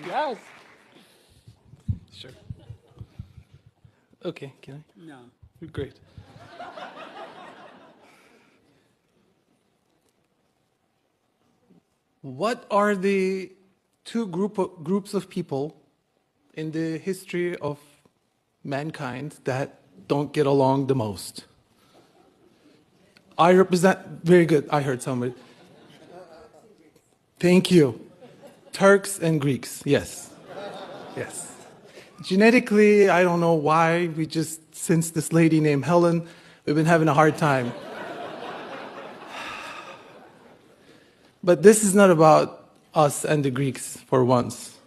Yes. Sure. Okay, can I? No. Great. What are the two groups of people in the history of mankind that don't get along the most? I represent, very good, I heard somebody. Thank you. Turks and Greeks, yes. Yes. Genetically, I don't know why, since this lady named Helen, we've been having a hard time. But this is not about us and the Greeks for once.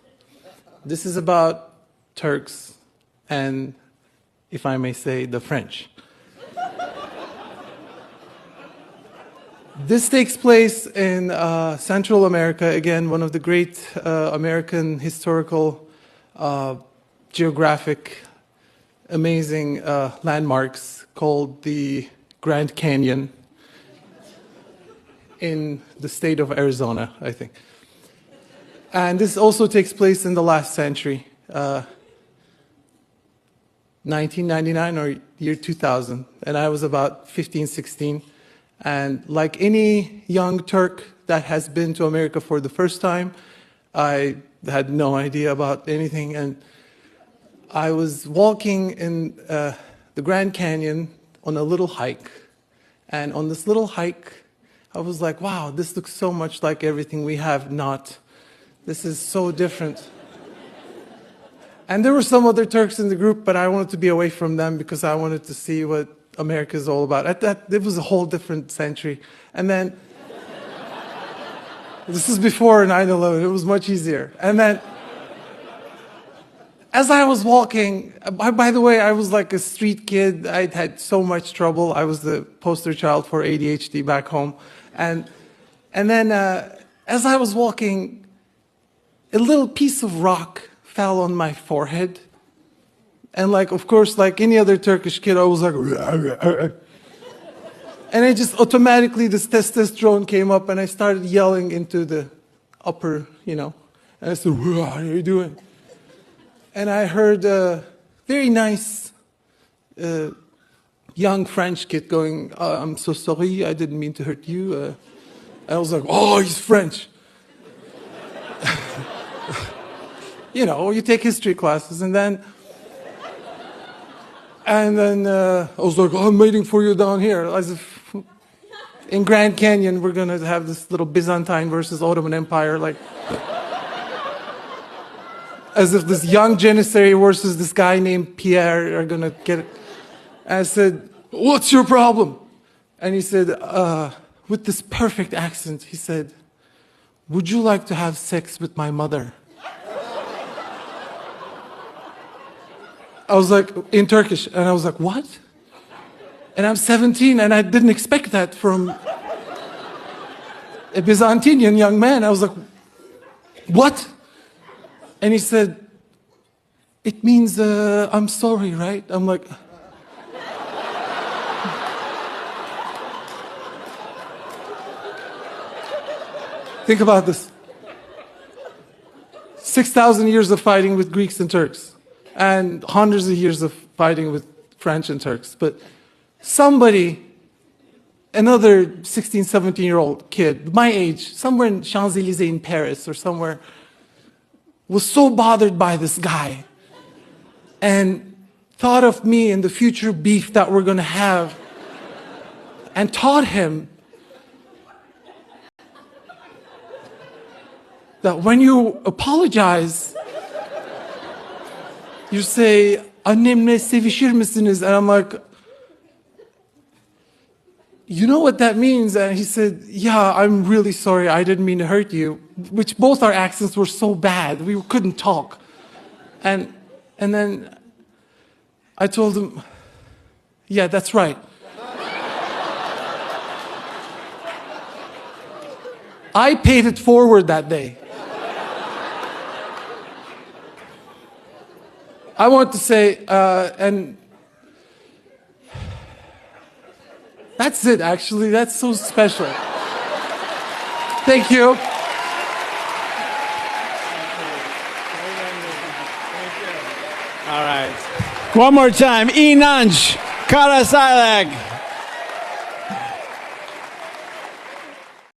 This is about Turks and, if I may say, the French. This takes place in Central America, again, one of the great American historical, geographic, amazing landmarks called the Grand Canyon in the state of Arizona, I think. And this also takes place in the last century, 1999 or year 2000. And I was about 15, 16. And like any young Turk that has been to America for the first time, I had no idea about anything. And I was walking in the Grand Canyon on a little hike. And on this little hike, I was like, wow, this looks so much like everything we have not. This is so different. And there were some other Turks in the group, but I wanted to be away from them because I wanted to see what America is all about. It was a whole different century. And then, this is before 9/11, it was much easier. And then, as I was walking, by the way, I was like a street kid. I'd had so much trouble. I was the poster child for ADHD back home. And then, as I was walking, a little piece of rock fell on my forehead. And like, of course, like any other Turkish kid, I was like, and I just automatically, this testosterone came up and I started yelling into the upper, and I said, what are you doing? And I heard a very nice young French kid going, I'm so sorry, I didn't mean to hurt you. I was like, oh, he's French. You take history classes, and then I was like, oh, I'm waiting for you down here. As if in Grand Canyon, we're going to have this little Byzantine versus Ottoman Empire, like, as if this young Janissary versus this guy named Pierre are going to get it. And I said, what's your problem? And he said, with this perfect accent, he said, would you like to have sex with my mother? I was like, in Turkish, and I was like, what? And I'm 17, and I didn't expect that from a Byzantine young man. I was like, what? And he said, it means, I'm sorry, right? I'm like, think about this. 6,000 years of fighting with Greeks and Turks, and hundreds of years of fighting with French and Turks. But somebody, another 16, 17-year-old kid, my age, somewhere in Champs-Élysées in Paris or somewhere, was so bothered by this guy and thought of me and the future beef that we're going to have and taught him that when you apologize, you say, annemle sevişir misiniz? And I'm like, you know what that means? And he said, yeah, I'm really sorry, I didn't mean to hurt you. Which both our accents were so bad, we couldn't talk. And then I told him, yeah, that's right. I paid it forward that day. I want to say, and that's it, actually. That's so special. Thank you. All right. One more time. Inanç Karasaylak.